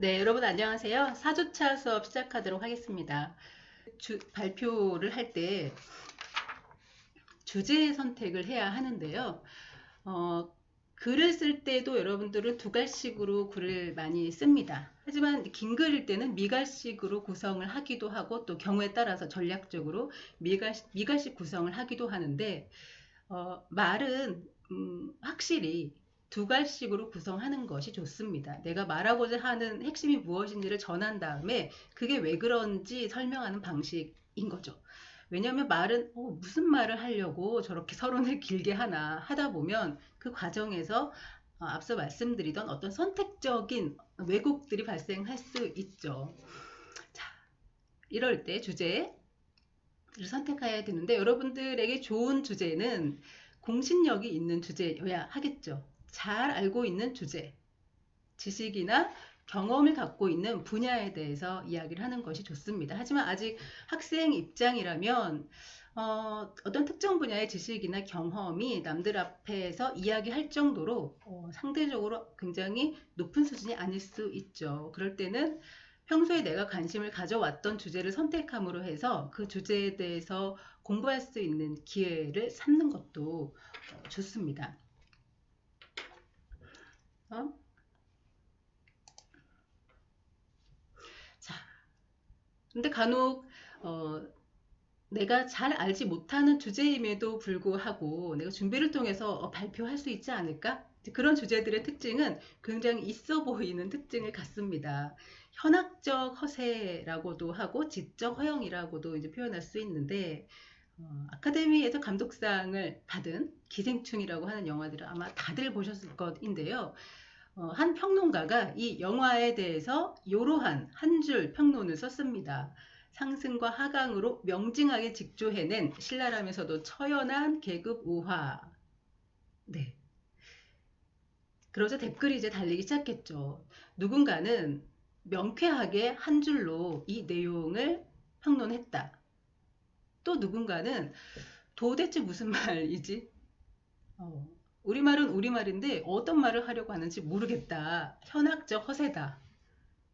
네, 여러분 안녕하세요. 4주차 수업 시작하도록 하겠습니다. 발표를 할 때 주제 선택을 해야 하는데요. 어, 글을 쓸 때도 여러분들은 두 갈씩으로 글을 많이 씁니다. 하지만 긴 글일 때는 미갈식으로 구성을 하기도 하고 또 경우에 따라서 전략적으로 미갈식 구성을 하기도 하는데 말은 확실히 두 갈씩으로 구성하는 것이 좋습니다. 내가 말하고자 하는 핵심이 무엇인지를 전한 다음에 그게 왜 그런지 설명하는 방식인 거죠. 왜냐하면 말은 무슨 말을 하려고 저렇게 서론을 길게 하나 하다 보면 그 과정에서 앞서 말씀드리던 어떤 선택적인 왜곡들이 발생할 수 있죠. 자, 이럴 때 주제를 선택해야 되는데 여러분들에게 좋은 주제는 공신력이 있는 주제여야 하겠죠. 잘 알고 있는 주제, 지식이나 경험을 갖고 있는 분야에 대해서 이야기를 하는 것이 좋습니다. 하지만 아직 학생 입장이라면 어떤 특정 분야의 지식이나 경험이 남들 앞에서 이야기할 정도로 상대적으로 굉장히 높은 수준이 아닐 수 있죠. 그럴 때는 평소에 내가 관심을 가져왔던 주제를 선택함으로 해서 그 주제에 대해서 공부할 수 있는 기회를 삼는 것도 좋습니다. 자, 근데 간혹 내가 잘 알지 못하는 주제임에도 불구하고 내가 준비를 통해서 발표할 수 있지 않을까? 그런 주제들의 특징은 굉장히 있어 보이는 특징을 갖습니다. 현학적 허세라고도 하고 지적 허영이라고도 이제 표현할 수 있는데 아카데미에서 감독상을 받은 기생충이라고 하는 영화들을 아마 다들 보셨을 것인데요. 한 평론가가 이 영화에 대해서 이러한 한 줄 평론을 썼습니다. 상승과 하강으로 명징하게 직조해낸 신랄하면서도 처연한 계급 우화. 네. 그러자 댓글이 이제 달리기 시작했죠. 누군가는 명쾌하게 한 줄로 이 내용을 평론했다. 또 누군가는 도대체 무슨 말이지? 우리말은 우리말인데 어떤 말을 하려고 하는지 모르겠다. 현학적 허세다.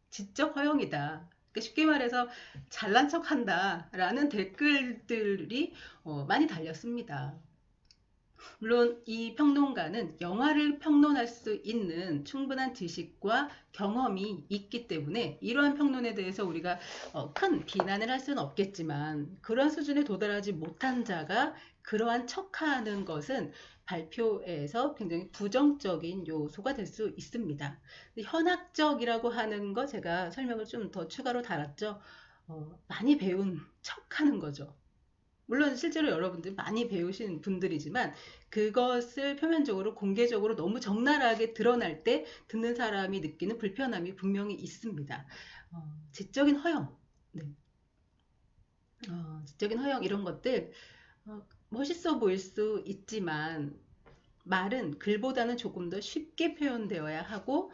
지적 허용이다. 그러니까 쉽게 말해서 잘난 척한다 라는 댓글들이 많이 달렸습니다. 물론 이 평론가는 영화를 평론할 수 있는 충분한 지식과 경험이 있기 때문에 이러한 평론에 대해서 우리가 큰 비난을 할 수는 없겠지만 그러한 수준에 도달하지 못한 자가 그러한 척하는 것은 발표에서 굉장히 부정적인 요소가 될 수 있습니다. 현학적이라고 하는 거 제가 설명을 좀 더 추가로 달았죠. 많이 배운 척하는 거죠. 물론 실제로 여러분들 많이 배우신 분들이지만 그것을 표면적으로 공개적으로 너무 적나라하게 드러날 때 듣는 사람이 느끼는 불편함이 분명히 있습니다. 지적인 허영, 네. 지적인 허영 이런 것들 멋있어 보일 수 있지만 말은 글보다는 조금 더 쉽게 표현되어야 하고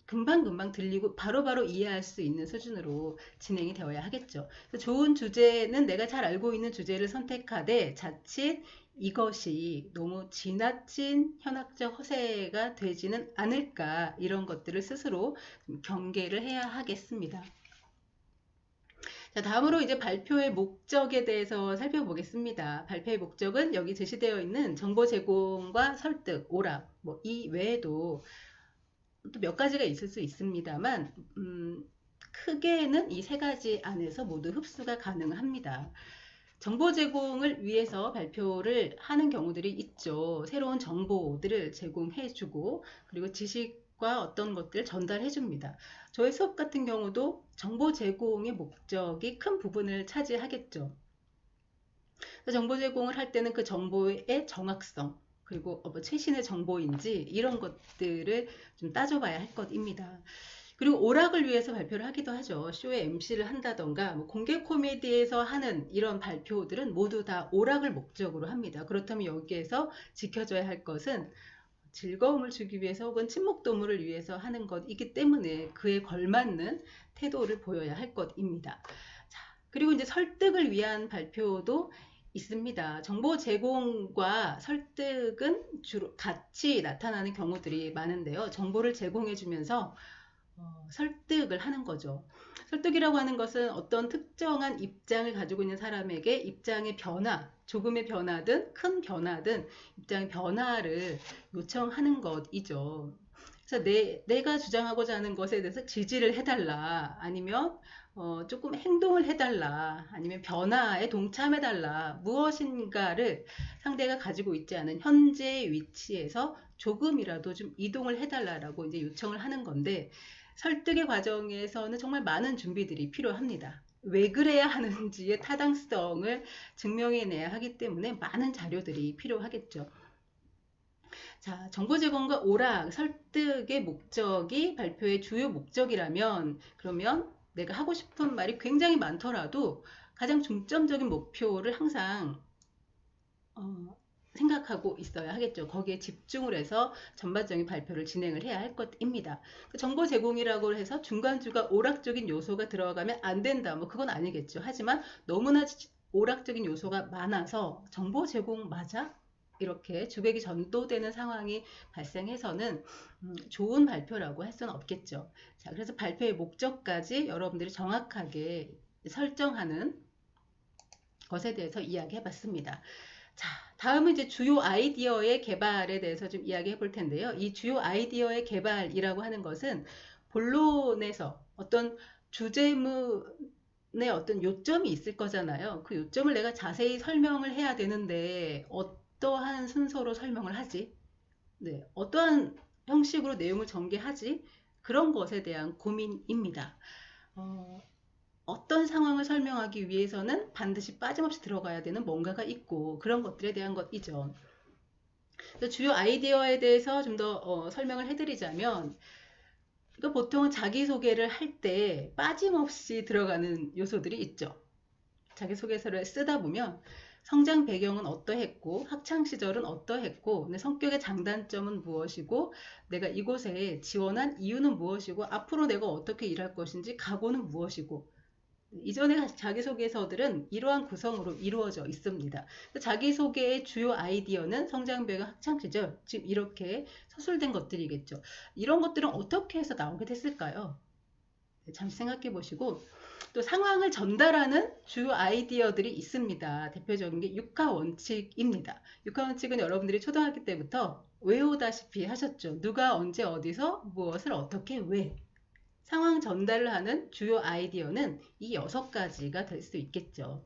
금방금방 들리고 바로바로 이해할 수 있는 수준으로 진행이 되어야 하겠죠. 좋은 주제는 내가 잘 알고 있는 주제를 선택하되 자칫 이것이 너무 지나친 현학적 허세가 되지는 않을까 이런 것들을 스스로 경계를 해야 하겠습니다. 자, 다음으로 이제 발표의 목적에 대해서 살펴보겠습니다. 발표의 목적은 여기 제시되어 있는 정보 제공과 설득, 오락, 뭐 이 외에도 또 몇 가지가 있을 수 있습니다만 크게는 이 세 가지 안에서 모두 흡수가 가능합니다. 정보 제공을 위해서 발표를 하는 경우들이 있죠. 새로운 정보들을 제공해주고 그리고 지식과 어떤 것들을 전달해줍니다. 저희 수업 같은 경우도 정보 제공의 목적이 큰 부분을 차지하겠죠. 정보 제공을 할 때는 그 정보의 정확성 그리고 최신의 정보인지 이런 것들을 좀 따져봐야 할 것입니다. 그리고 오락을 위해서 발표를 하기도 하죠. 쇼의 MC를 한다던가 뭐 공개 코미디에서 하는 이런 발표들은 모두 다 오락을 목적으로 합니다. 그렇다면 여기에서 지켜져야 할 것은 즐거움을 주기 위해서 혹은 친목도모를 위해서 하는 것이기 때문에 그에 걸맞는 태도를 보여야 할 것입니다. 자, 그리고 이제 설득을 위한 발표도 있습니다. 정보 제공과 설득은 주로 같이 나타나는 경우들이 많은데요. 정보를 제공해 주면서 설득을 하는 거죠. 설득이라고 하는 것은 어떤 특정한 입장을 가지고 있는 사람에게 입장의 변화, 조금의 변화든 큰 변화든 입장의 변화를 요청하는 것이죠. 그래서 내가 주장하고자 하는 것에 대해서 지지를 해달라, 아니면 조금 행동을 해달라, 아니면 변화에 동참해달라, 무엇인가를 상대가 가지고 있지 않은 현재 위치에서 조금이라도 좀 이동을 해달라라고 이제 요청을 하는 건데, 설득의 과정에서는 정말 많은 준비들이 필요합니다. 왜 그래야 하는지의 타당성을 증명해내야 하기 때문에 많은 자료들이 필요하겠죠. 자, 정보 제공과 오락, 설득의 목적이 발표의 주요 목적이라면, 그러면 내가 하고 싶은 말이 굉장히 많더라도 가장 중점적인 목표를 항상 생각하고 있어야 하겠죠. 거기에 집중을 해서 전반적인 발표를 진행을 해야 할 것입니다. 정보 제공이라고 해서 중간중간 오락적인 요소가 들어가면 안 된다, 뭐 그건 아니겠죠. 하지만 너무나 오락적인 요소가 많아서 정보 제공 맞아? 이렇게 주객이 전도되는 상황이 발생해서는 좋은 발표라고 할 수는 없겠죠. 자, 그래서 발표의 목적까지 여러분들이 정확하게 설정하는 것에 대해서 이야기해 봤습니다. 자, 다음은 이제 주요 아이디어의 개발에 대해서 좀 이야기해 볼 텐데요. 이 주요 아이디어의 개발이라고 하는 것은 본론에서 어떤 주제문의 어떤 요점이 있을 거잖아요. 그 요점을 내가 자세히 설명을 해야 되는데 어떠한 순서로 설명을 하지? 네, 어떠한 형식으로 내용을 전개하지? 그런 것에 대한 고민입니다. 어떤 상황을 설명하기 위해서는 반드시 빠짐없이 들어가야 되는 뭔가가 있고, 그런 것들에 대한 것이죠. 주요 아이디어에 대해서 좀 더 설명을 해드리자면, 이거 보통은 자기소개를 할 때 빠짐없이 들어가는 요소들이 있죠. 자기소개서를 쓰다 보면 성장 배경은 어떠했고, 학창 시절은 어떠했고, 내 성격의 장단점은 무엇이고, 내가 이곳에 지원한 이유는 무엇이고, 앞으로 내가 어떻게 일할 것인지 각오는 무엇이고, 이전의 자기소개서들은 이러한 구성으로 이루어져 있습니다. 자기소개의 주요 아이디어는 성장 배경, 학창 시절, 지금 이렇게 서술된 것들이겠죠. 이런 것들은 어떻게 해서 나오게 됐을까요? 잠시 생각해 보시고, 또 상황을 전달하는 주요 아이디어들이 있습니다. 대표적인 게 육하 원칙입니다. 육하 원칙은 여러분들이 초등학교 때부터 외우다시피 하셨죠. 누가 언제 어디서 무엇을 어떻게 왜. 상황 전달을 하는 주요 아이디어는 이 6가지가 될 수 있겠죠.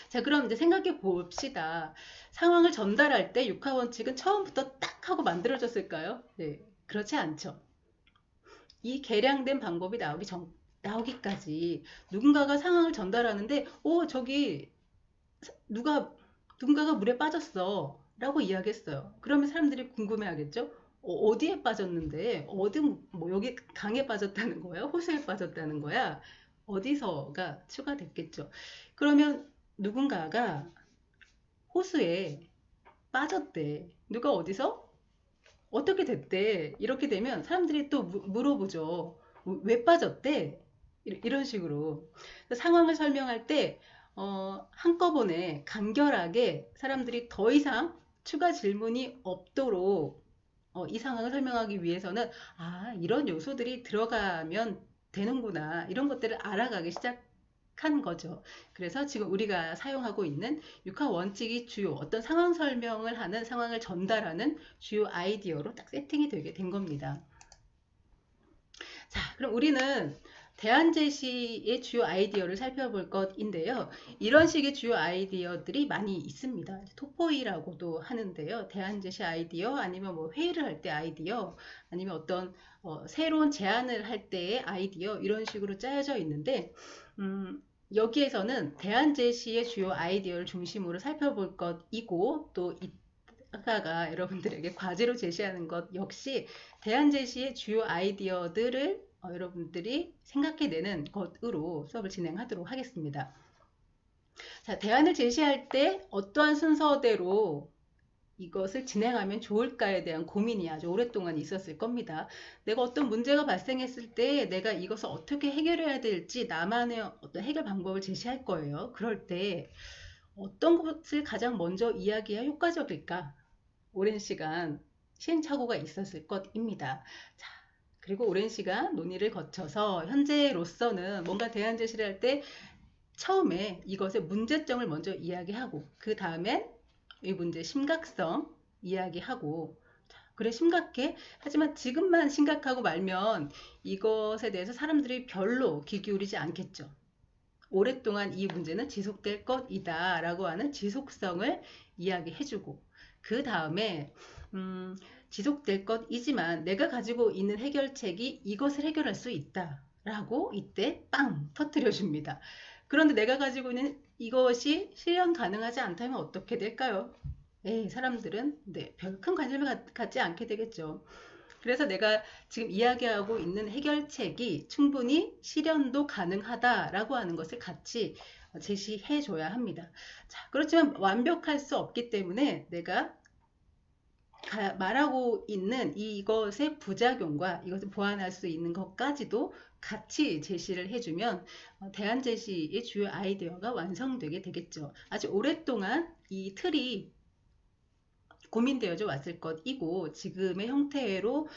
자, 그럼 이제 생각해 봅시다. 상황을 전달할 때 육하 원칙은 처음부터 딱 하고 만들어졌을까요? 네, 그렇지 않죠. 이 개량된 방법이 나오기까지 누군가가 상황을 전달하는데, 저기 누군가가 물에 빠졌어 라고 이야기했어요. 그러면 사람들이 궁금해 하겠죠. 어디에 빠졌는데, 뭐 여기 강에 빠졌다는 거야? 호수에 빠졌다는 거야? 어디서가 추가됐겠죠. 그러면 누군가가 호수에 빠졌대. 누가 어디서? 어떻게 됐대? 이렇게 되면 사람들이 또 물어보죠. 왜 빠졌대? 이런 식으로. 상황을 설명할 때 한꺼번에 간결하게 사람들이 더 이상 추가 질문이 없도록 이 상황을 설명하기 위해서는 이런 요소들이 들어가면 되는구나, 이런 것들을 알아가기 시작한 거죠. 그래서 지금 우리가 사용하고 있는 육하 원칙이 주요 어떤 상황 설명을 하는, 상황을 전달하는 주요 아이디어로 딱 세팅이 되게 된 겁니다. 자, 그럼 우리는 대안 제시의 주요 아이디어를 살펴볼 것인데요. 이런 식의 주요 아이디어들이 많이 있습니다. 토포이라고도 하는데요. 대안 제시 아이디어, 아니면 뭐 회의를 할 때 아이디어, 아니면 어떤 새로운 제안을 할 때의 아이디어, 이런 식으로 짜여져 있는데, 여기에서는 대안 제시의 주요 아이디어를 중심으로 살펴볼 것이고, 또 아까가 여러분들에게 과제로 제시하는 것 역시 대안 제시의 주요 아이디어들을 여러분들이 생각해내는 것으로 수업을 진행하도록 하겠습니다. 자, 대안을 제시할 때 어떠한 순서대로 이것을 진행하면 좋을까에 대한 고민이 아주 오랫동안 있었을 겁니다. 내가 어떤 문제가 발생했을 때 내가 이것을 어떻게 해결해야 될지 나만의 어떤 해결 방법을 제시할 거예요. 그럴 때 어떤 것을 가장 먼저 이야기해야 효과적일까? 오랜 시간 시행착오가 있었을 것입니다. 자, 그리고 오랜 시간 논의를 거쳐서 현재로서는 뭔가 대안 제시를 할 때 처음에 이것의 문제점을 먼저 이야기하고 그 다음에 이 문제의 심각성 이야기하고 그래 심각해. 하지만 지금만 심각하고 말면 이것에 대해서 사람들이 별로 귀 기울이지 않겠죠. 오랫동안 이 문제는 지속될 것이다 라고 하는 지속성을 이야기해주고 그 다음에 지속될 것이지만 내가 가지고 있는 해결책이 이것을 해결할 수 있다 라고 이때 빵 터뜨려 줍니다. 그런데 내가 가지고 있는 이것이 실현 가능하지 않다면 어떻게 될까요? 사람들은 별 큰 관심을 갖지 않게 되겠죠. 그래서 내가 지금 이야기하고 있는 해결책이 충분히 실현도 가능하다라고 하는 것을 같이 제시해 줘야 합니다. 자, 그렇지만 완벽할 수 없기 때문에 내가 말하고 있는 이것의 부작용과 이것을 보완할 수 있는 것까지도 같이 제시를 해주면 대안 제시의 주요 아이디어가 완성되게 되겠죠. 아주 오랫동안 이 틀이 고민되어져 왔을 것이고 지금의 형태로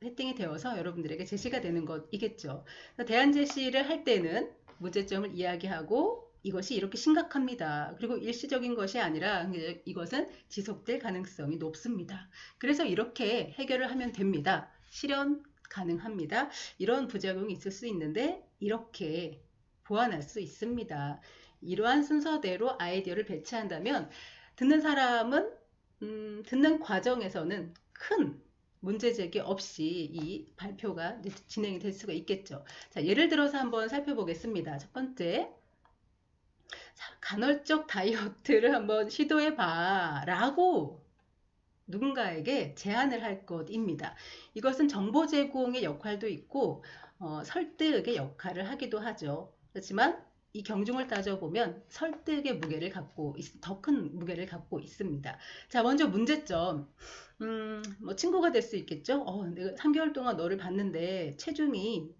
세팅이 되어서 여러분들에게 제시가 되는 것이겠죠. 대안 제시를 할 때는 문제점을 이야기하고 이것이 이렇게 심각합니다. 그리고 일시적인 것이 아니라 이것은 지속될 가능성이 높습니다. 그래서 이렇게 해결을 하면 됩니다. 실현 가능합니다. 이런 부작용이 있을 수 있는데 이렇게 보완할 수 있습니다. 이러한 순서대로 아이디어를 배치한다면 듣는 사람은 듣는 과정에서는 큰 문제제기 없이 이 발표가 진행이 될 수가 있겠죠. 자, 예를 들어서 한번 살펴보겠습니다. 첫 번째, 자, 간헐적 다이어트를 한번 시도해봐 라고 누군가에게 제안을 할 것입니다. 이것은 정보 제공의 역할도 있고 설득의 역할을 하기도 하죠. 그렇지만 이 경중을 따져보면 설득의 무게를 갖고 더 큰 무게를 갖고 있습니다. 자, 먼저 문제점. 뭐 친구가 될 수 있겠죠. 내가 3개월 동안 너를 봤는데 체중이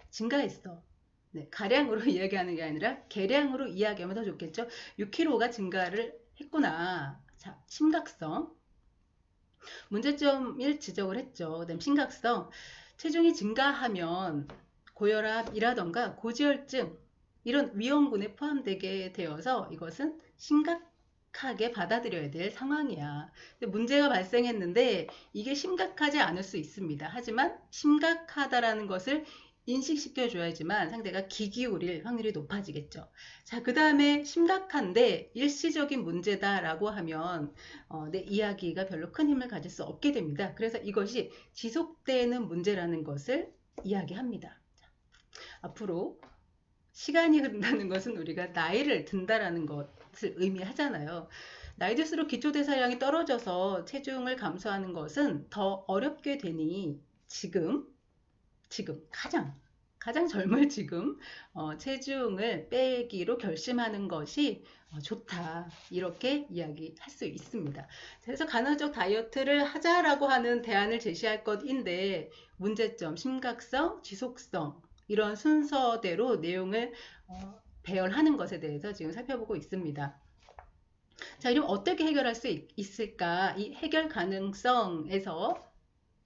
증가했어. 네, 가량으로 이야기하는 게 아니라 계량으로 이야기하면 더 좋겠죠. 6kg가 증가를 했구나. 자, 심각성. 문제점을 지적을 했죠. 그다음 심각성. 체중이 증가하면 고혈압이라던가 고지혈증 이런 위험군에 포함되게 되어서 이것은 심각하게 받아들여야 될 상황이야. 문제가 발생했는데 이게 심각하지 않을 수 있습니다. 하지만 심각하다라는 것을 인식시켜줘야지만 상대가 귀 기울일 확률이 높아지겠죠. 자, 그 다음에 심각한데 일시적인 문제다라고 하면 내 이야기가 별로 큰 힘을 가질 수 없게 됩니다. 그래서 이것이 지속되는 문제라는 것을 이야기합니다. 자, 앞으로 시간이 흐른다는 것은 우리가 나이를 든다라는 것을 의미하잖아요. 나이 들수록 기초대사량이 떨어져서 체중을 감소하는 것은 더 어렵게 되니 지금 가장 젊을 지금 체중을 빼기로 결심하는 것이 좋다 이렇게 이야기할 수 있습니다. 그래서 간헐적 다이어트를 하자라고 하는 대안을 제시할 것인데 문제점, 심각성, 지속성 이런 순서대로 내용을 배열하는 것에 대해서 지금 살펴보고 있습니다. 자, 그럼 어떻게 해결할 수 있을까? 이 해결 가능성에서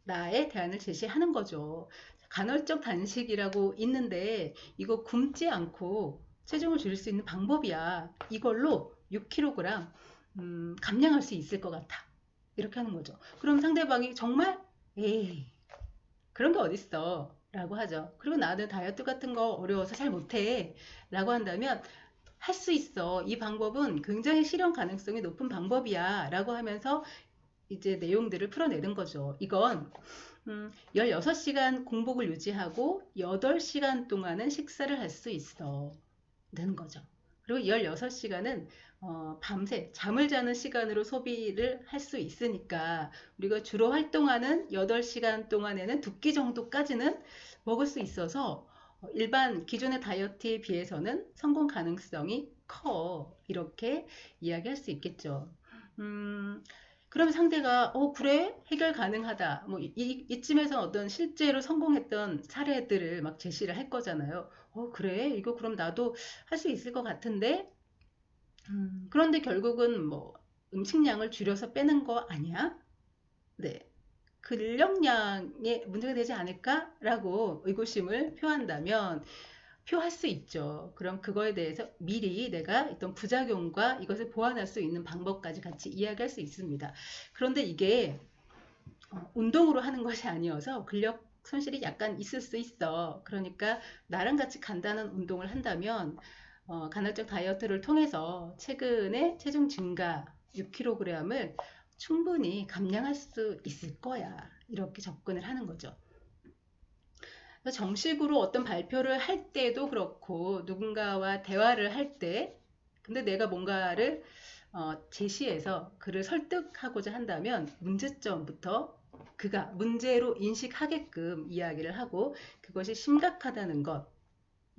나의 대안을 제시하는 거죠. 간헐적 단식이라고 있는데 이거 굶지 않고 체중을 줄일 수 있는 방법이야. 이걸로 6kg 감량할 수 있을 것 같아. 이렇게 하는 거죠. 그럼 상대방이 정말 에이 그런 게 어딨어 라고 하죠. 그리고 나는 다이어트 같은 거 어려워서 잘 못해 라고 한다면 할 수 있어. 이 방법은 굉장히 실현 가능성이 높은 방법이야 라고 하면서 이제 내용들을 풀어내는 거죠. 이건 16시간 공복을 유지하고 8시간 동안은 식사를 할 수 있어. 되는 거죠. 그리고 16시간은 밤새 잠을 자는 시간으로 소비를 할 수 있으니까 우리가 주로 활동하는 8시간 동안에는 2끼 정도까지는 먹을 수 있어서 일반 기존의 다이어트에 비해서는 성공 가능성이 커. 이렇게 이야기할 수 있겠죠. 그럼 상대가 그래? 해결 가능하다. 뭐 이쯤에서 어떤 실제로 성공했던 사례들을 막 제시를 할 거잖아요. 그래? 이거 그럼 나도 할 수 있을 것 같은데? 그런데 결국은 뭐 음식량을 줄여서 빼는 거 아니야? 네. 근력량에 문제가 되지 않을까라고 의구심을 표한다면 표할 수 있죠. 그럼 그거에 대해서 미리 내가 어떤 부작용과 이것을 보완할 수 있는 방법까지 같이 이야기할 수 있습니다. 그런데 이게 운동으로 하는 것이 아니어서 근력 손실이 약간 있을 수 있어. 그러니까 나랑 같이 간단한 운동을 한다면 간헐적 다이어트를 통해서 최근에 체중 증가 6kg을 충분히 감량할 수 있을 거야. 이렇게 접근을 하는 거죠. 정식으로 어떤 발표를 할 때도 그렇고 누군가와 대화를 할 때 근데 내가 뭔가를 제시해서 그를 설득하고자 한다면 문제점부터 그가 문제로 인식하게끔 이야기를 하고 그것이 심각하다는 것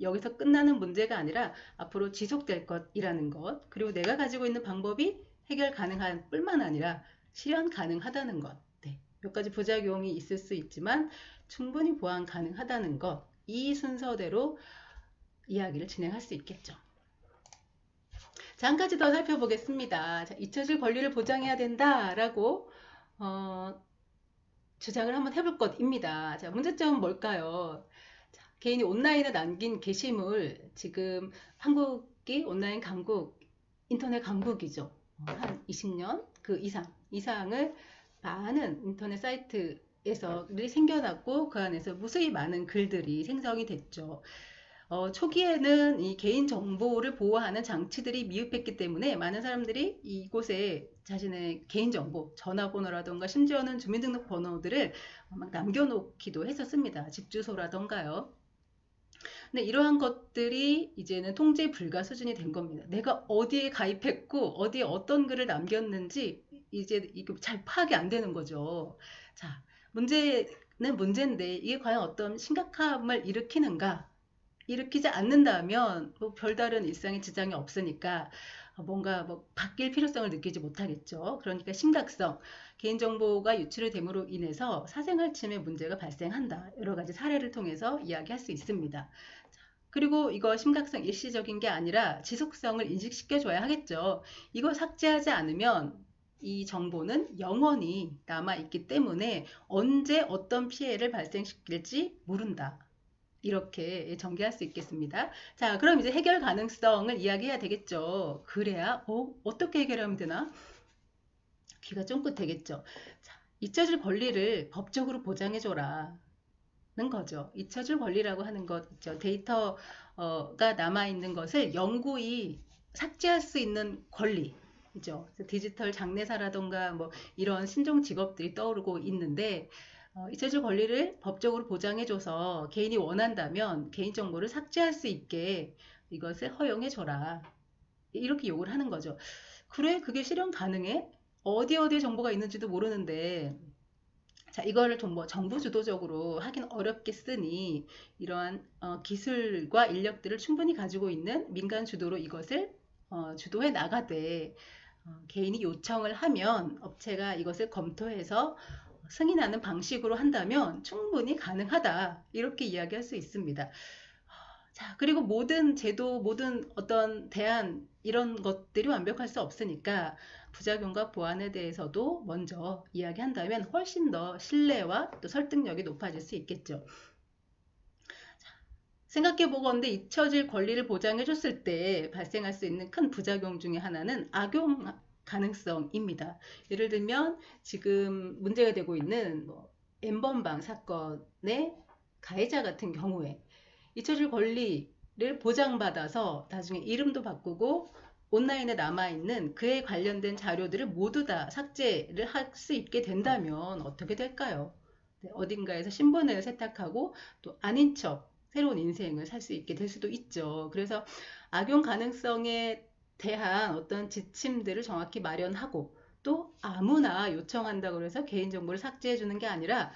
여기서 끝나는 문제가 아니라 앞으로 지속될 것이라는 것 그리고 내가 가지고 있는 방법이 해결 가능한 뿐만 아니라 실현 가능하다는 것 네, 몇 가지 부작용이 있을 수 있지만 충분히 보완 가능하다는 것 이 순서대로 이야기를 진행할 수 있겠죠. 자, 한 가지 더 살펴보겠습니다. 자, 잊혀질 권리를 보장해야 된다라고 주장을 한번 해볼 것입니다. 자, 문제점은 뭘까요? 자, 개인이 온라인에 남긴 게시물 지금 한국이 온라인 강국 인터넷 강국이죠. 한 20년 그 이상을 많은 인터넷 사이트에서들이 생겨났고 그 안에서 무수히 많은 글들이 생성이 됐죠. 초기에는 이 개인 정보를 보호하는 장치들이 미흡했기 때문에 많은 사람들이 이곳에 자신의 개인 정보, 전화번호라던가 심지어는 주민등록번호들을 막 남겨놓기도 했었습니다. 집 주소라던가요. 근데 이러한 것들이 이제는 통제 불가 수준이 된 겁니다. 내가 어디에 가입했고 어디에 어떤 글을 남겼는지 이제 이거 잘 파악이 안 되는 거죠. 자, 문제는 문제인데 이게 과연 어떤 심각함을 일으키는가? 일으키지 않는다면 뭐 별다른 일상에 지장이 없으니까 뭔가 뭐 바뀔 필요성을 느끼지 못하겠죠. 그러니까 심각성, 개인정보가 유출이 됨으로 인해서 사생활 침해 문제가 발생한다. 여러 가지 사례를 통해서 이야기할 수 있습니다. 그리고 이거 심각성 일시적인 게 아니라 지속성을 인식시켜줘야 하겠죠. 이거 삭제하지 않으면 이 정보는 영원히 남아있기 때문에 언제 어떤 피해를 발생시킬지 모른다. 이렇게 전개할 수 있겠습니다. 자, 그럼 이제 해결 가능성을 이야기해야 되겠죠. 그래야 어떻게 해결하면 되나? 귀가 쫑긋 되겠죠. 자, 잊혀질 권리를 법적으로 보장해줘라. 는 거죠. 잊혀질 권리라고 하는 것 있죠. 데이터가 남아있는 것을 영구히 삭제할 수 있는 권리죠. 디지털 장례사라던가 뭐 이런 신종 직업들이 떠오르고 있는데 잊혀질 권리를 법적으로 보장해줘서 개인이 원한다면 개인정보를 삭제할 수 있게 이것을 허용해줘라. 이렇게 요구를 하는 거죠. 그래, 그게 실현 가능해? 어디에 정보가 있는지도 모르는데 자, 이거를 정부 주도적으로 하긴 어렵겠으니 이러한 기술과 인력들을 충분히 가지고 있는 민간 주도로 이것을 주도해 나가되 개인이 요청을 하면 업체가 이것을 검토해서 승인하는 방식으로 한다면 충분히 가능하다. 이렇게 이야기할 수 있습니다. 자, 그리고 모든 제도, 모든 어떤 대안, 이런 것들이 완벽할 수 없으니까 부작용과 보완에 대해서도 먼저 이야기한다면 훨씬 더 신뢰와 또 설득력이 높아질 수 있겠죠. 생각해보건데 잊혀질 권리를 보장해줬을 때 발생할 수 있는 큰 부작용 중에 하나는 악용 가능성입니다. 예를 들면 지금 문제가 되고 있는 뭐 N번방 사건의 가해자 같은 경우에 잊혀질 권리를 보장받아서 나중에 이름도 바꾸고 온라인에 남아있는 그에 관련된 자료들을 모두 다 삭제를 할 수 있게 된다면 어떻게 될까요? 네, 어딘가에서 신분을 세탁하고 또 아닌 척 새로운 인생을 살 수 있게 될 수도 있죠. 그래서 악용 가능성에 대한 어떤 지침들을 정확히 마련하고 또 아무나 요청한다고 해서 개인정보를 삭제해 주는 게 아니라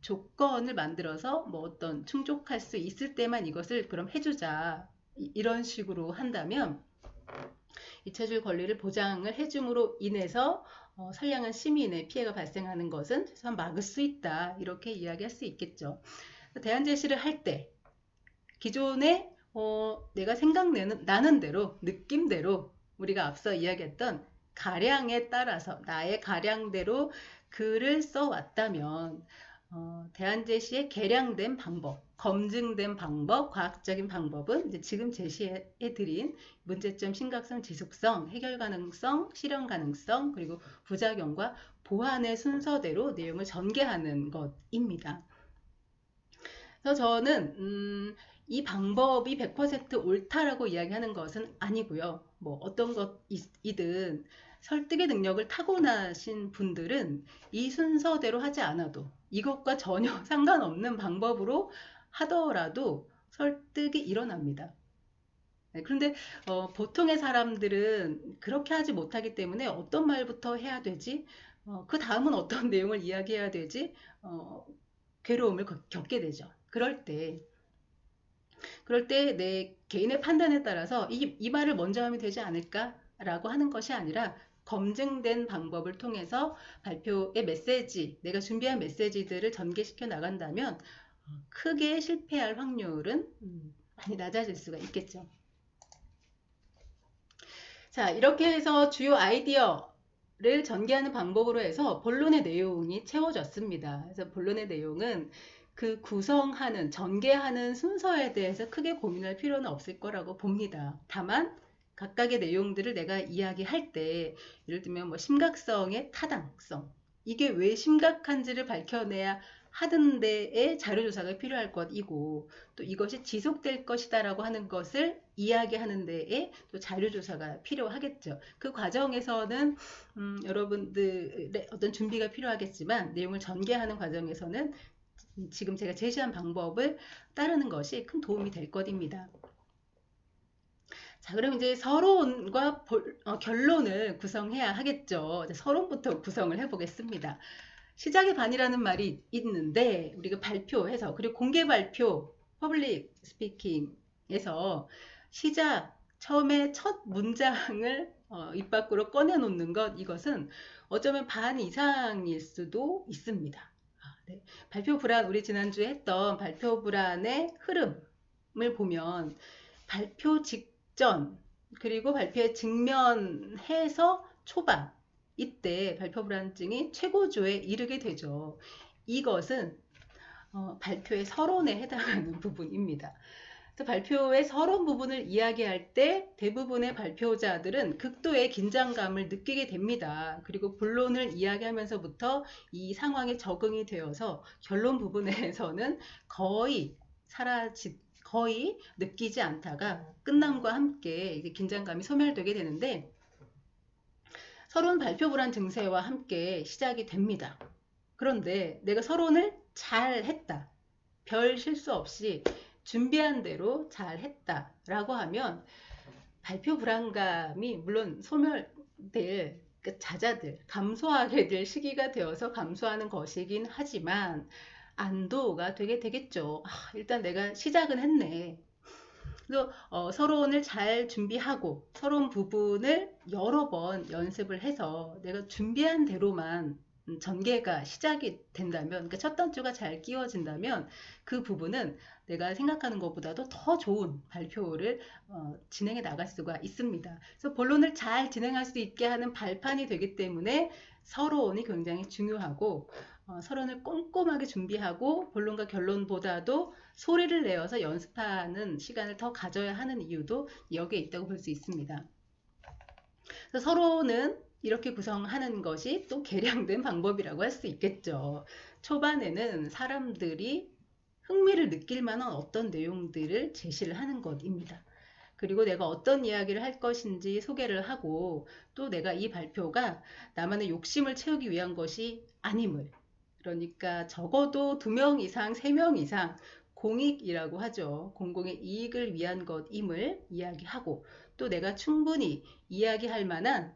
조건을 만들어서 뭐 어떤 충족할 수 있을 때만 이것을 그럼 해주자 이런 식으로 한다면 잊혀질 권리를 보장을 해줌으로 인해서 선량한 시민의 피해가 발생하는 것은 최소한 막을 수 있다 이렇게 이야기할 수 있겠죠. 대안 제시를 할 때 기존에 내가 생각나는 대로 느낌대로 우리가 앞서 이야기했던 가량에 따라서 나의 가량대로 글을 써왔다면 대안제시의 개량된 방법, 검증된 방법, 과학적인 방법은 이제 지금 제시해드린 문제점 심각성, 지속성, 해결 가능성, 실현 가능성, 그리고 부작용과 보완의 순서대로 내용을 전개하는 것입니다. 그래서 저는 이 방법이 100% 옳다라고 이야기하는 것은 아니고요. 뭐 어떤 것이든 설득의 능력을 타고나신 분들은 이 순서대로 하지 않아도 이것과 전혀 상관없는 방법으로 하더라도 설득이 일어납니다. 네, 그런데 보통의 사람들은 그렇게 하지 못하기 때문에 어떤 말부터 해야 되지? 그 다음은 어떤 내용을 이야기해야 되지? 괴로움을 겪게 되죠. 그럴 때 내 개인의 판단에 따라서 이 말을 먼저 하면 되지 않을까라고 하는 것이 아니라 검증된 방법을 통해서 발표의 메시지, 내가 준비한 메시지들을 전개시켜 나간다면 크게 실패할 확률은 많이 낮아질 수가 있겠죠. 자, 이렇게 해서 주요 아이디어를 전개하는 방법으로 해서 본론의 내용이 채워졌습니다. 그래서 본론의 내용은 그 구성하는, 전개하는 순서에 대해서 크게 고민할 필요는 없을 거라고 봅니다. 다만 각각의 내용들을 내가 이야기할 때 예를 들면 뭐 심각성의 타당성, 이게 왜 심각한지를 밝혀내야 하던 데에 자료조사가 필요할 것이고 또 이것이 지속될 것이다 라고 하는 것을 이야기하는 데에 또 자료조사가 필요하겠죠. 그 과정에서는 여러분들의 어떤 준비가 필요하겠지만 내용을 전개하는 과정에서는 지금 제가 제시한 방법을 따르는 것이 큰 도움이 될 것입니다. 자, 그럼 이제 서론과 결론을 구성해야 하겠죠. 서론부터 구성을 해보겠습니다. 시작의 반이라는 말이 있는데 우리가 발표해서 그리고 공개 발표, 퍼블릭 스피킹에서 시작, 처음에 첫 문장을 입 밖으로 꺼내놓는 것, 이것은 어쩌면 반 이상일 수도 있습니다. 네. 발표 불안, 우리 지난주에 했던 발표 불안의 흐름을 보면 발표 직전 그리고 발표에 직면해서 초반, 이때 발표 불안증이 최고조에 이르게 되죠. 이것은 발표의 서론에 해당하는 부분입니다. 그래서 발표의 서론 부분을 이야기할 때 대부분의 발표자들은 극도의 긴장감을 느끼게 됩니다. 그리고 본론을 이야기하면서부터 이 상황에 적응이 되어서 결론 부분에서는 거의 거의 느끼지 않다가 끝남과 함께 긴장감이 소멸되게 되는데 서론 발표 불안 증세와 함께 시작이 됩니다. 그런데 내가 서론을 잘 했다. 별 실수 없이 준비한 대로 잘 했다 라고 하면 발표 불안감이 물론 소멸될 잦아들, 감소하게 될 시기가 되어서 감소하는 것이긴 하지만 안도가 되게 되겠죠. 일단 내가 시작은 했네. 그래서 서론을 잘 준비하고 서론 부분을 여러 번 연습을 해서 내가 준비한 대로만 전개가 시작이 된다면, 그러니까 첫 단추가 잘 끼워진다면 그 부분은 내가 생각하는 것보다도 더 좋은 발표를 진행해 나갈 수가 있습니다. 그래서 본론을 잘 진행할 수 있게 하는 발판이 되기 때문에 서론이 굉장히 중요하고 서론을 꼼꼼하게 준비하고 본론과 결론보다도 소리를 내어서 연습하는 시간을 더 가져야 하는 이유도 여기에 있다고 볼 수 있습니다. 그래서 서론은 이렇게 구성하는 것이 또 개량된 방법이라고 할 수 있겠죠. 초반에는 사람들이 흥미를 느낄 만한 어떤 내용들을 제시를 하는 것입니다. 그리고 내가 어떤 이야기를 할 것인지 소개를 하고 또 내가 이 발표가 나만의 욕심을 채우기 위한 것이 아님을, 그러니까 적어도 2명 이상, 3명 이상 공익이라고 하죠. 공공의 이익을 위한 것임을 이야기하고 또 내가 충분히 이야기할 만한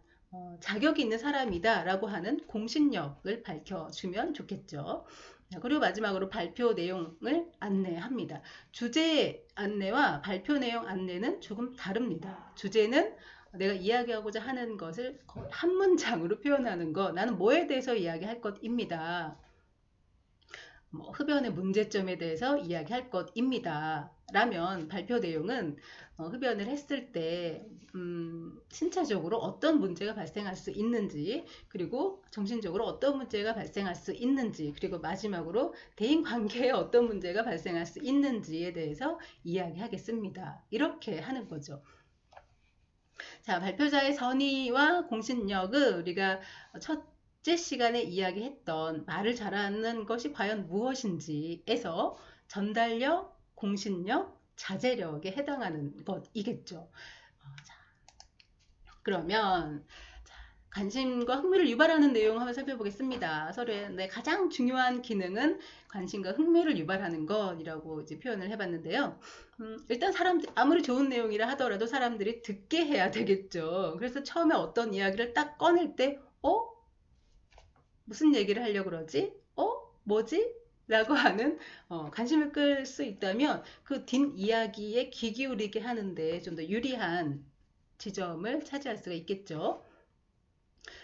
자격이 있는 사람이다 라고 하는 공신력을 밝혀주면 좋겠죠. 그리고 마지막으로 발표 내용을 안내합니다. 주제 안내와 발표 내용 안내는 조금 다릅니다. 주제는 내가 이야기하고자 하는 것을 한 문장으로 표현하는 것, 나는 뭐에 대해서 이야기할 것입니다. 뭐 흡연의 문제점에 대해서 이야기할 것입니다. 라면 발표 내용은 흡연을 했을 때 신체적으로 어떤 문제가 발생할 수 있는지, 그리고 정신적으로 어떤 문제가 발생할 수 있는지, 그리고 마지막으로 대인 관계에 어떤 문제가 발생할 수 있는지에 대해서 이야기하겠습니다. 이렇게 하는 거죠. 자, 발표자의 선의와 공신력은 우리가 첫째 시간에 이야기했던 말을 잘하는 것이 과연 무엇인지에서 전달력, 공신력, 자제력에 해당하는 것이겠죠. 자, 그러면 관심과 흥미를 유발하는 내용 한번 살펴보겠습니다. 서로의 가장 중요한 기능은 관심과 흥미를 유발하는 것이라고 이제 표현을 해봤는데요. 일단 아무리 좋은 내용이라 하더라도 사람들이 듣게 해야 되겠죠. 그래서 처음에 어떤 이야기를 딱 꺼낼 때, 무슨 얘기를 하려고 그러지? 뭐지? 라고 하는 관심을 끌 수 있다면 그 뒷이야기에 귀 기울이게 하는데 좀 더 유리한 지점을 차지할 수가 있겠죠.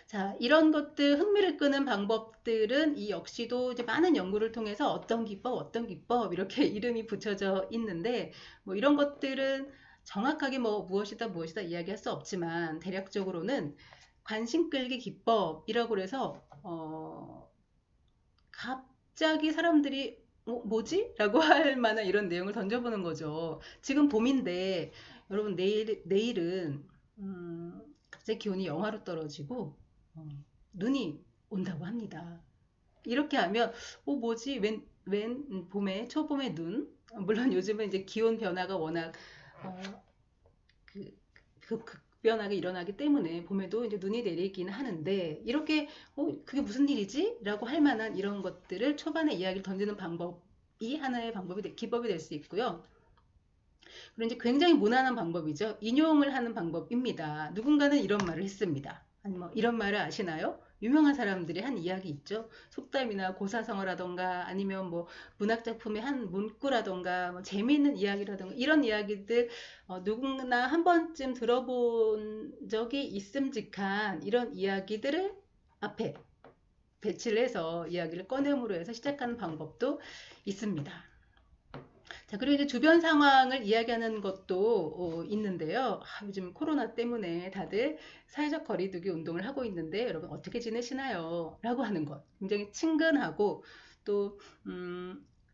자, 이런 것들, 흥미를 끄는 방법들은 이 역시도 이제 많은 연구를 통해서 어떤 기법, 이렇게 이름이 붙여져 있는데, 뭐 이런 것들은 정확하게 뭐 무엇이다 이야기할 수 없지만, 대략적으로는 관심 끌기 기법이라고 해서, 갑자기 사람들이 뭐지? 라고 할 만한 이런 내용을 던져보는 거죠. 지금 봄인데, 여러분 내일은, 갑자기 기온이 영하로 떨어지고, 눈이 온다고 합니다. 이렇게 하면 뭐지? 웬 봄에 초봄에 눈? 물론 요즘은 이제 기온 변화가 워낙 급변하게 일어나기 때문에 봄에도 이제 눈이 내리긴 하는데, 이렇게 그게 무슨 일이지? 라고 할 만한 이런 것들을 초반에 이야기를 던지는 방법이 하나의 기법이 될 수 있고요. 그리고 이제 굉장히 무난한 방법이죠. 인용을 하는 방법입니다. 누군가는 이런 말을 했습니다. 아니 뭐 이런 말을 아시나요? 유명한 사람들이 한 이야기 있죠. 속담이나 고사성어라던가 아니면 뭐 문학작품의 한 문구라던가 뭐 재미있는 이야기라던가 이런 이야기들 누구나 한 번쯤 들어본 적이 있음직한 이런 이야기들을 앞에 배치를 해서 이야기를 꺼냄으로 해서 시작하는 방법도 있습니다. 자, 그리고 이제 주변 상황을 이야기하는 것도 있는데요. 요즘 코로나 때문에 다들 사회적 거리두기 운동을 하고 있는데 여러분 어떻게 지내시나요? 라고 하는 것. 굉장히 친근하고 또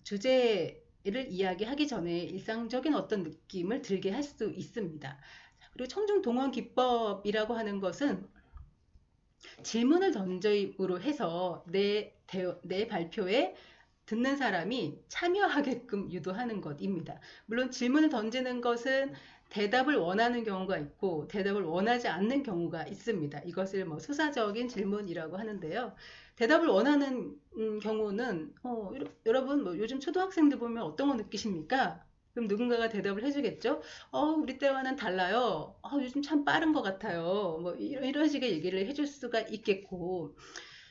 주제를 이야기하기 전에 일상적인 어떤 느낌을 들게 할 수 있습니다. 자, 그리고 청중 동원 기법이라고 하는 것은 질문을 던짐으로 해서 내 발표에 듣는 사람이 참여하게끔 유도하는 것입니다. 물론 질문을 던지는 것은 대답을 원하는 경우가 있고 대답을 원하지 않는 경우가 있습니다. 이것을 뭐 수사적인 질문이라고 하는데요. 대답을 원하는 경우는 여러분 뭐 요즘 초등학생들 보면 어떤 거 느끼십니까? 그럼 누군가가 대답을 해주겠죠. 우리 때와는 달라요. 요즘 참 빠른 것 같아요. 뭐 이런 식의 얘기를 해줄 수가 있겠고,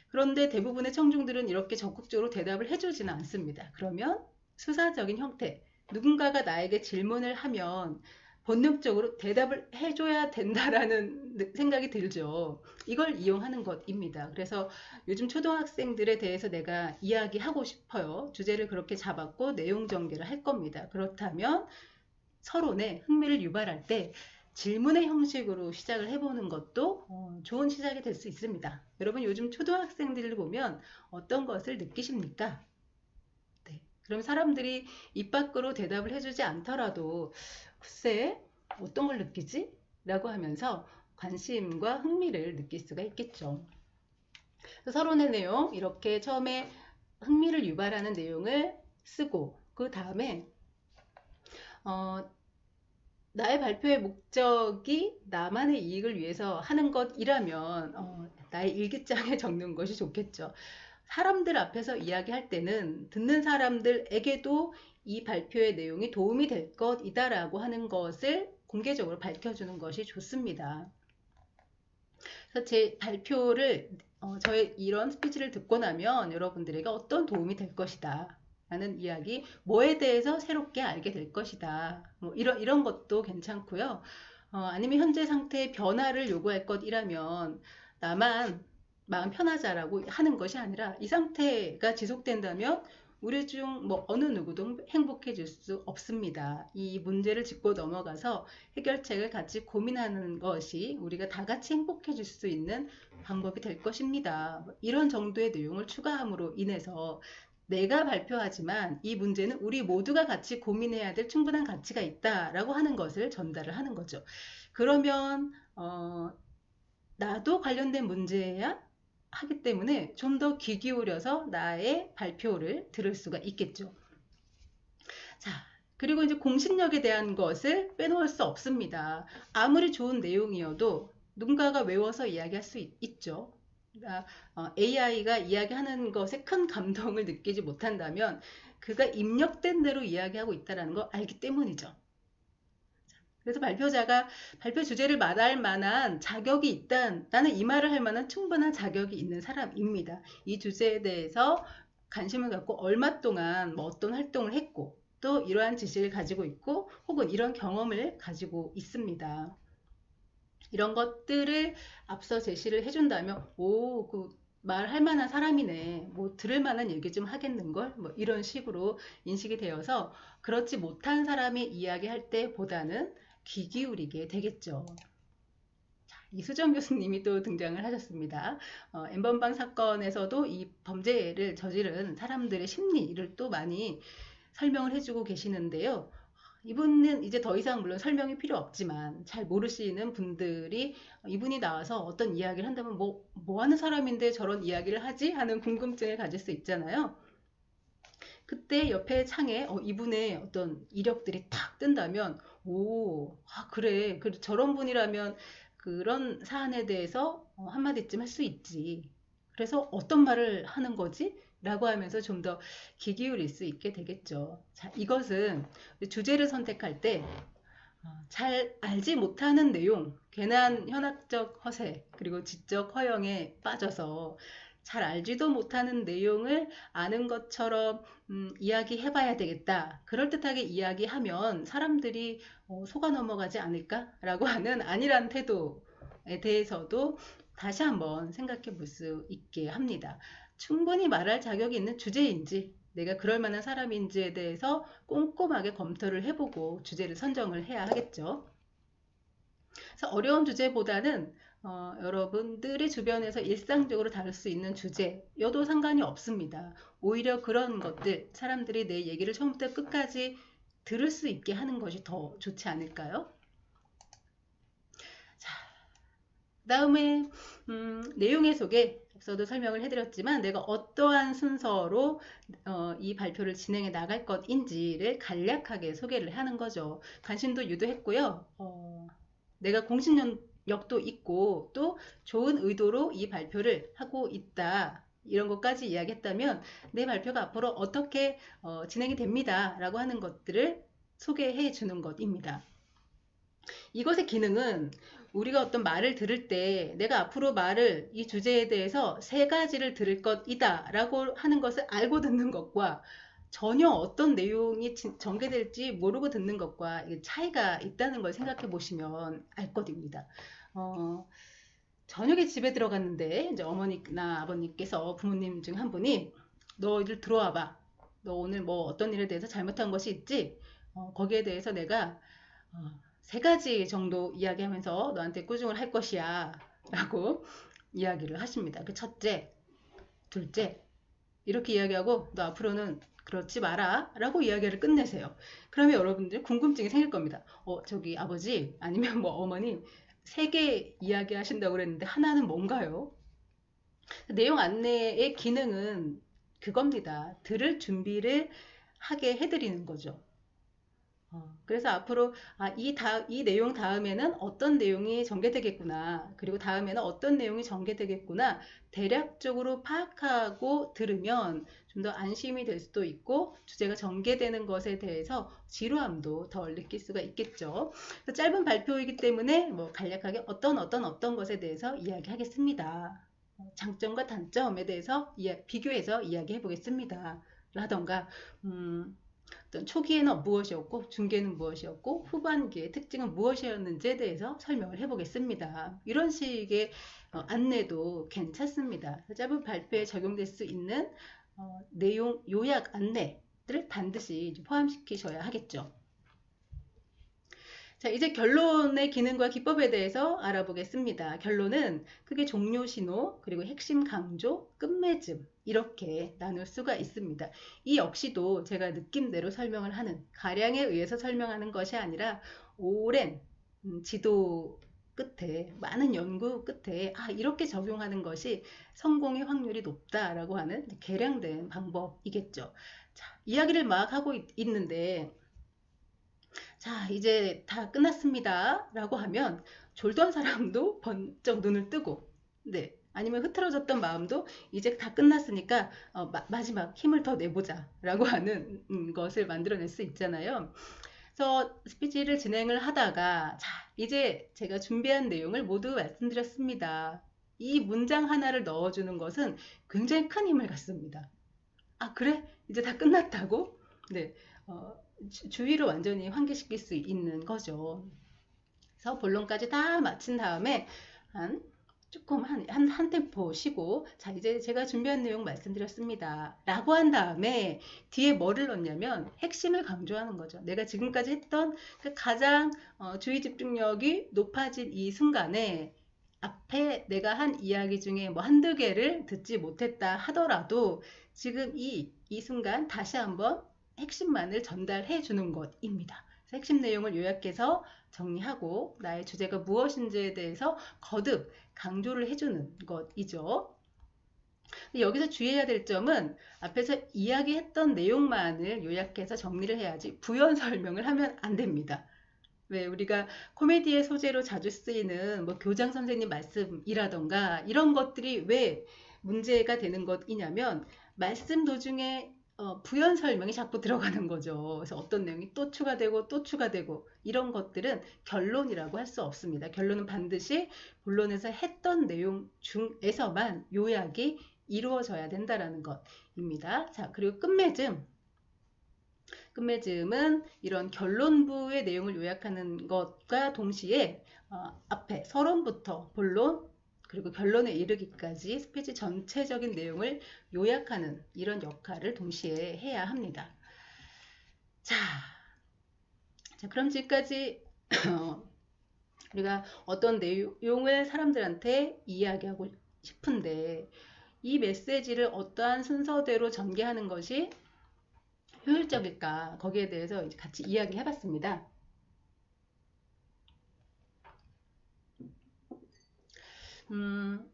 그런데 대부분의 청중들은 이렇게 적극적으로 대답을 해주지는 않습니다. 그러면 수사적인 형태, 누군가가 나에게 질문을 하면 본능적으로 대답을 해줘야 된다라는 생각이 들죠. 이걸 이용하는 것입니다. 그래서 요즘 초등학생들에 대해서 내가 이야기하고 싶어요. 주제를 그렇게 잡았고 내용 전개를 할 겁니다. 그렇다면 서론에 흥미를 유발할 때 질문의 형식으로 시작을 해보는 것도 좋은 시작이 될 수 있습니다. 여러분 요즘 초등학생들을 보면 어떤 것을 느끼십니까? 네. 그럼 사람들이 입 밖으로 대답을 해주지 않더라도 글쎄 어떤 걸 느끼지? 라고 하면서 관심과 흥미를 느낄 수가 있겠죠. 서론의 내용 이렇게 처음에 흥미를 유발하는 내용을 쓰고 그 다음에 나의 발표의 목적이 나만의 이익을 위해서 하는 것이라면 나의 일기장에 적는 것이 좋겠죠. 사람들 앞에서 이야기할 때는 듣는 사람들에게도 이 발표의 내용이 도움이 될 것이다 라고 하는 것을 공개적으로 밝혀주는 것이 좋습니다. 그래서 제 발표를 저의 이런 스피치를 듣고 나면 여러분들에게 어떤 도움이 될 것이다 라는 이야기, 뭐에 대해서 새롭게 알게 될 것이다. 뭐 이런 것도 괜찮고요. 아니면 현재 상태의 변화를 요구할 것이라면 나만 마음 편하자라고 하는 것이 아니라 이 상태가 지속된다면 우리 중 뭐 어느 누구도 행복해질 수 없습니다. 이 문제를 짚고 넘어가서 해결책을 같이 고민하는 것이 우리가 다 같이 행복해질 수 있는 방법이 될 것입니다. 이런 정도의 내용을 추가함으로 인해서 내가 발표하지만 이 문제는 우리 모두가 같이 고민해야 될 충분한 가치가 있다라고 하는 것을 전달을 하는 거죠. 그러면 나도 관련된 문제야 하기 때문에 좀 더 귀 기울여서 나의 발표를 들을 수가 있겠죠. 자, 그리고 이제 공신력에 대한 것을 빼놓을 수 없습니다. 아무리 좋은 내용이어도 누군가가 외워서 이야기할 수 있죠. AI가 이야기하는 것에 큰 감동을 느끼지 못한다면 그가 입력된 대로 이야기하고 있다는 걸 알기 때문이죠. 그래서 발표자가 발표 주제를 말할 만한 자격이 있다. 나는 이 말을 할 만한 충분한 자격이 있는 사람입니다. 이 주제에 대해서 관심을 갖고 얼마 동안 뭐 어떤 활동을 했고 또 이러한 지식을 가지고 있고 혹은 이런 경험을 가지고 있습니다. 이런 것들을 앞서 제시를 해준다면 그 말할 만한 사람이네, 뭐 들을 만한 얘기 좀 하겠는걸, 뭐 이런 식으로 인식이 되어서 그렇지 못한 사람이 이야기할 때보다는 귀 기울이게 되겠죠. 자, 이수정 교수님이 또 등장을 하셨습니다. N번방 사건에서도 이 범죄를 저지른 사람들의 심리를 또 많이 설명을 해주고 계시는데요. 이분은 이제 더 이상 물론 설명이 필요 없지만 잘 모르시는 분들이 이분이 나와서 어떤 이야기를 한다면 뭐 하는 사람인데 저런 이야기를 하지? 하는 궁금증을 가질 수 있잖아요. 그때 옆에 창에 이분의 어떤 이력들이 탁 뜬다면 그래 저런 분이라면 그런 사안에 대해서 한마디쯤 할 수 있지. 그래서 어떤 말을 하는 거지? 라고 하면서 좀 더 귀 기울일 수 있게 되겠죠. 자, 이것은 주제를 선택할 때 잘 알지 못하는 내용, 괜한 현학적 허세, 그리고 지적 허영에 빠져서 잘 알지도 못하는 내용을 아는 것처럼 이야기해봐야 되겠다. 그럴듯하게 이야기하면 사람들이 속아 넘어가지 않을까라고 하는 안일한 태도에 대해서도 다시 한번 생각해 볼 수 있게 합니다. 충분히 말할 자격이 있는 주제인지 내가 그럴 만한 사람인지에 대해서 꼼꼼하게 검토를 해보고 주제를 선정을 해야 하겠죠. 그래서 어려운 주제보다는 여러분들의 주변에서 일상적으로 다룰 수 있는 주제여도 상관이 없습니다. 오히려 그런 것들, 사람들이 내 얘기를 처음부터 끝까지 들을 수 있게 하는 것이 더 좋지 않을까요? 자, 다음에 내용의 소개, 앞서도 설명을 해드렸지만 내가 어떠한 순서로 이 발표를 진행해 나갈 것인지를 간략하게 소개를 하는 거죠. 관심도 유도했고요. 내가 공신력도 있고 또 좋은 의도로 이 발표를 하고 있다. 이런 것까지 이야기했다면 내 발표가 앞으로 어떻게 진행이 됩니다. 라고 하는 것들을 소개해 주는 것입니다. 이것의 기능은 우리가 어떤 말을 들을 때 내가 앞으로 말을 이 주제에 대해서 3가지를 들을 것이다 라고 하는 것을 알고 듣는 것과 전혀 어떤 내용이 전개될지 모르고 듣는 것과 차이가 있다는 걸 생각해 보시면 알 것입니다. 저녁에 집에 들어갔는데 이제 어머니나 아버님께서 부모님 중 한 분이 너 이리 들어와 봐. 너 오늘 뭐 어떤 일에 대해서 잘못한 것이 있지? 거기에 대해서 내가 3가지 정도 이야기하면서 너한테 꾸중을 할 것이야 라고 이야기를 하십니다. 그 첫째, 둘째 이렇게 이야기하고 너 앞으로는 그렇지 마라 라고 이야기를 끝내세요. 그러면 여러분들 궁금증이 생길 겁니다. 저기 아버지 아니면 뭐 어머니 3개 이야기 하신다고 그랬는데 하나는 뭔가요? 내용 안내의 기능은 그겁니다. 들을 준비를 하게 해드리는 거죠. 그래서 앞으로 이 내용 다음에는 어떤 내용이 전개되겠구나, 그리고 다음에는 어떤 내용이 전개되겠구나 대략적으로 파악하고 들으면 좀 더 안심이 될 수도 있고 주제가 전개되는 것에 대해서 지루함도 덜 느낄 수가 있겠죠. 짧은 발표이기 때문에 뭐 간략하게 어떤 것에 대해서 이야기하겠습니다. 장점과 단점에 대해서 비교해서 이야기해 보겠습니다. 라던가 어떤 초기에는 무엇이었고 중계는 무엇이었고 후반기의 특징은 무엇이었는지에 대해서 설명을 해보겠습니다. 이런 식의 안내도 괜찮습니다. 짧은 발표에 적용될 수 있는 내용 요약 안내를 반드시 포함시키셔야 하겠죠. 자, 이제 결론의 기능과 기법에 대해서 알아보겠습니다. 결론은 크게 종료 신호, 그리고 핵심 강조, 끝맺음 이렇게 나눌 수가 있습니다. 이 역시도 제가 느낌대로 설명을 하는, 가량에 의해서 설명하는 것이 아니라 오랜 지도 끝에, 많은 연구 끝에 이렇게 적용하는 것이 성공의 확률이 높다라고 하는 계량된 방법이겠죠. 자, 이야기를 막 하고 있는데 자, 이제 다 끝났습니다. 라고 하면 졸던 사람도 번쩍 눈을 뜨고, 네. 아니면 흐트러졌던 마음도 이제 다 끝났으니까 마지막 힘을 더 내보자 라고 하는 것을 만들어낼 수 있잖아요. 그래서 스피치를 진행을 하다가 자, 이제 제가 준비한 내용을 모두 말씀드렸습니다. 이 문장 하나를 넣어주는 것은 굉장히 큰 힘을 갖습니다. 아, 그래? 이제 다 끝났다고? 네. 주의를 완전히 환기시킬 수 있는 거죠. 그래서 본론까지 다 마친 다음에 조금 한 템포 쉬고 자 이제 제가 준비한 내용 말씀드렸습니다 라고 한 다음에 뒤에 뭐를 넣냐면 핵심을 강조하는 거죠. 내가 지금까지 했던 그 가장 주의 집중력이 높아진 이 순간에 앞에 내가 한 이야기 중에 뭐 한두 개를 듣지 못했다 하더라도 지금 이 순간 다시 한번 핵심만을 전달해 주는 것입니다. 핵심 내용을 요약해서 정리하고 나의 주제가 무엇인지에 대해서 거듭 강조를 해주는 것이죠. 여기서 주의해야 될 점은 앞에서 이야기했던 내용만을 요약해서 정리를 해야지 부연 설명을 하면 안 됩니다. 왜 우리가 코미디의 소재로 자주 쓰이는 뭐 교장 선생님 말씀이라던가 이런 것들이 왜 문제가 되는 것이냐면 말씀 도중에 부연 설명이 자꾸 들어가는 거죠. 그래서 어떤 내용이 또 추가되고 또 추가되고 이런 것들은 결론이라고 할 수 없습니다. 결론은 반드시 본론에서 했던 내용 중에서만 요약이 이루어져야 된다는 것입니다. 자, 그리고 끝맺음은 이런 결론부의 내용을 요약하는 것과 동시에 앞에 서론부터 본론 그리고 결론에 이르기까지 스피치 전체적인 내용을 요약하는 이런 역할을 동시에 해야 합니다. 자 그럼 지금까지 우리가 어떤 내용을 사람들한테 이야기하고 싶은데 이 메시지를 어떠한 순서대로 전개하는 것이 효율적일까? 거기에 대해서 이제 같이 이야기해 봤습니다. 그러면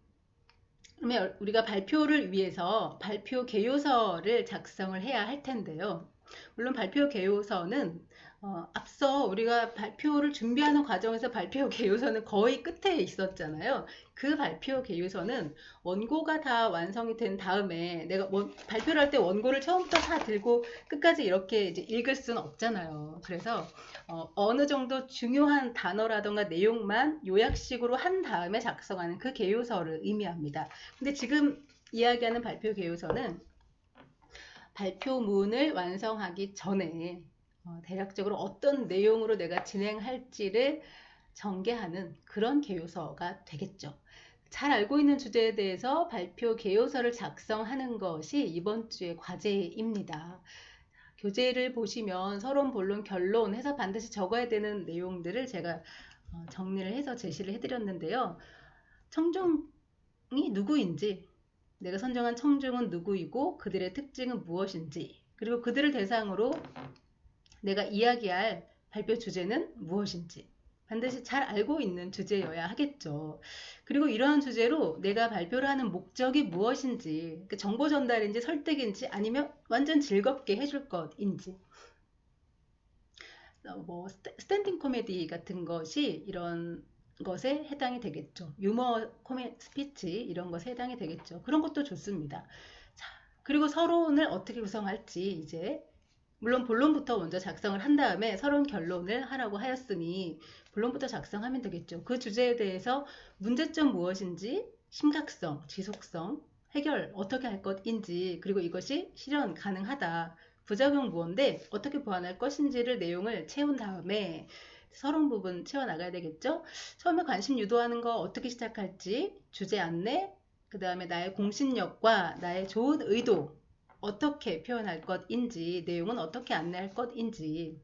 우리가 발표를 위해서 발표 개요서를 작성을 해야 할 텐데요. 물론 발표 개요서는 앞서 우리가 발표를 준비하는 과정에서 발표 개요서는 거의 끝에 있었잖아요. 그 발표 개요서는 원고가 다 완성이 된 다음에 내가 발표를 할 때 원고를 처음부터 다 들고 끝까지 이렇게 이제 읽을 수는 없잖아요. 그래서 어느 정도 중요한 단어라던가 내용만 요약식으로 한 다음에 작성하는 그 개요서를 의미합니다. 근데 지금 이야기하는 발표 개요서는 발표문을 완성하기 전에 대략적으로 어떤 내용으로 내가 진행할지를 전개하는 그런 개요서가 되겠죠. 잘 알고 있는 주제에 대해서 발표 개요서를 작성하는 것이 이번 주의 과제입니다. 교재를 보시면 서론, 본론, 결론 해서 반드시 적어야 되는 내용들을 제가 정리를 해서 제시를 해드렸는데요. 청중이 누구인지, 내가 선정한 청중은 누구이고 그들의 특징은 무엇인지, 그리고 그들을 대상으로 내가 이야기할 발표 주제는 무엇인지 반드시 잘 알고 있는 주제여야 하겠죠. 그리고 이러한 주제로 내가 발표를 하는 목적이 무엇인지, 정보 전달인지 설득인지 아니면 완전 즐겁게 해줄 것인지, 뭐 스탠딩 코미디 같은 것이 이런 것에 해당이 되겠죠. 유머 스피치 이런 것에 해당이 되겠죠. 그런 것도 좋습니다. 자, 그리고 서론을 어떻게 구성할지 이제 물론 본론부터 먼저 작성을 한 다음에 서론 결론을 하라고 하였으니 본론부터 작성하면 되겠죠. 그 주제에 대해서 문제점 무엇인지, 심각성, 지속성, 해결 어떻게 할 것인지, 그리고 이것이 실현 가능하다, 부작용 무언데 어떻게 보완할 것인지를 내용을 채운 다음에 서론 부분 채워나가야 되겠죠. 처음에 관심 유도하는 거 어떻게 시작할지, 주제 안내, 그 다음에 나의 공신력과 나의 좋은 의도, 어떻게 표현할 것인지, 내용은 어떻게 안내할 것인지.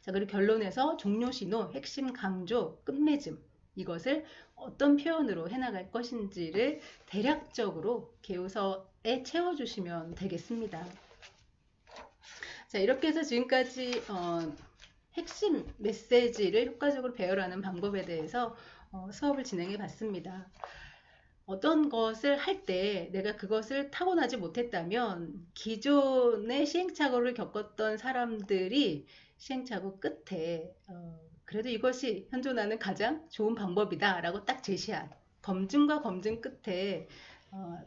자, 그리고 결론에서 종료 신호, 핵심 강조, 끝맺음. 이것을 어떤 표현으로 해나갈 것인지를 대략적으로 개요서에 채워주시면 되겠습니다. 자, 이렇게 해서 지금까지 핵심 메시지를 효과적으로 배열하는 방법에 대해서 수업을 진행해 봤습니다. 어떤 것을 할 때 내가 그것을 타고나지 못했다면 기존의 시행착오를 겪었던 사람들이 시행착오 끝에 그래도 이것이 현존하는 가장 좋은 방법이다 라고 딱 제시한 검증과 검증 끝에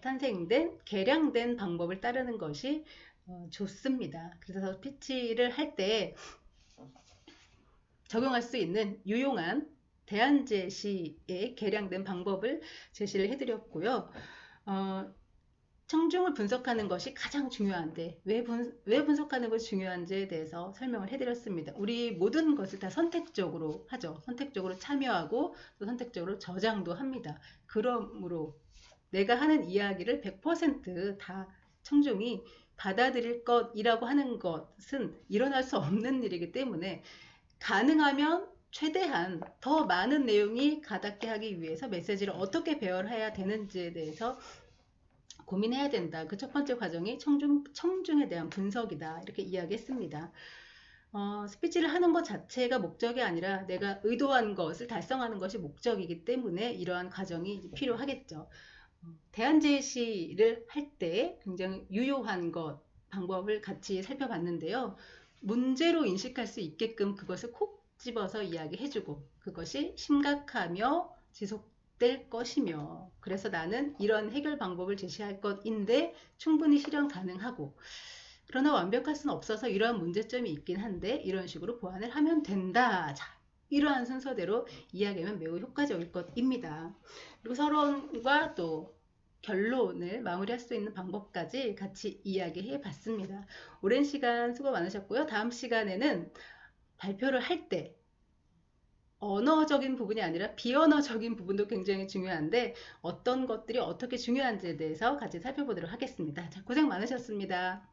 탄생된 개량된 방법을 따르는 것이 좋습니다. 그래서 PT를 할 때 적용할 수 있는 유용한 대안제시의 개량된 방법을 제시를 해드렸고요. 청중을 분석하는 것이 가장 중요한데 왜 분석하는 것이 중요한지에 대해서 설명을 해드렸습니다. 우리 모든 것을 다 선택적으로 하죠. 선택적으로 참여하고 또 선택적으로 저장도 합니다. 그러므로 내가 하는 이야기를 100%다 청중이 받아들일 것이라고 하는 것은 일어날 수 없는 일이기 때문에 가능하면 최대한 더 많은 내용이 가닿게 하기 위해서 메시지를 어떻게 배열해야 되는지에 대해서 고민해야 된다. 그 첫 번째 과정이 청중에 대한 분석이다. 이렇게 이야기했습니다. 스피치를 하는 것 자체가 목적이 아니라 내가 의도한 것을 달성하는 것이 목적이기 때문에 이러한 과정이 필요하겠죠. 대안 제시를 할 때 굉장히 유효한 방법을 같이 살펴봤는데요. 문제로 인식할 수 있게끔 그것을 콕 집어서 이야기해주고 그것이 심각하며 지속될 것이며 그래서 나는 이런 해결 방법을 제시할 것인데 충분히 실현 가능하고 그러나 완벽할 수는 없어서 이러한 문제점이 있긴 한데 이런 식으로 보완을 하면 된다. 자, 이러한 순서대로 이야기하면 매우 효과적일 것입니다. 그리고 서론과 또 결론을 마무리할 수 있는 방법까지 같이 이야기해 봤습니다. 오랜 시간 수고 많으셨고요. 다음 시간에는 발표를 할 때 언어적인 부분이 아니라 비언어적인 부분도 굉장히 중요한데 어떤 것들이 어떻게 중요한지에 대해서 같이 살펴보도록 하겠습니다. 자, 고생 많으셨습니다.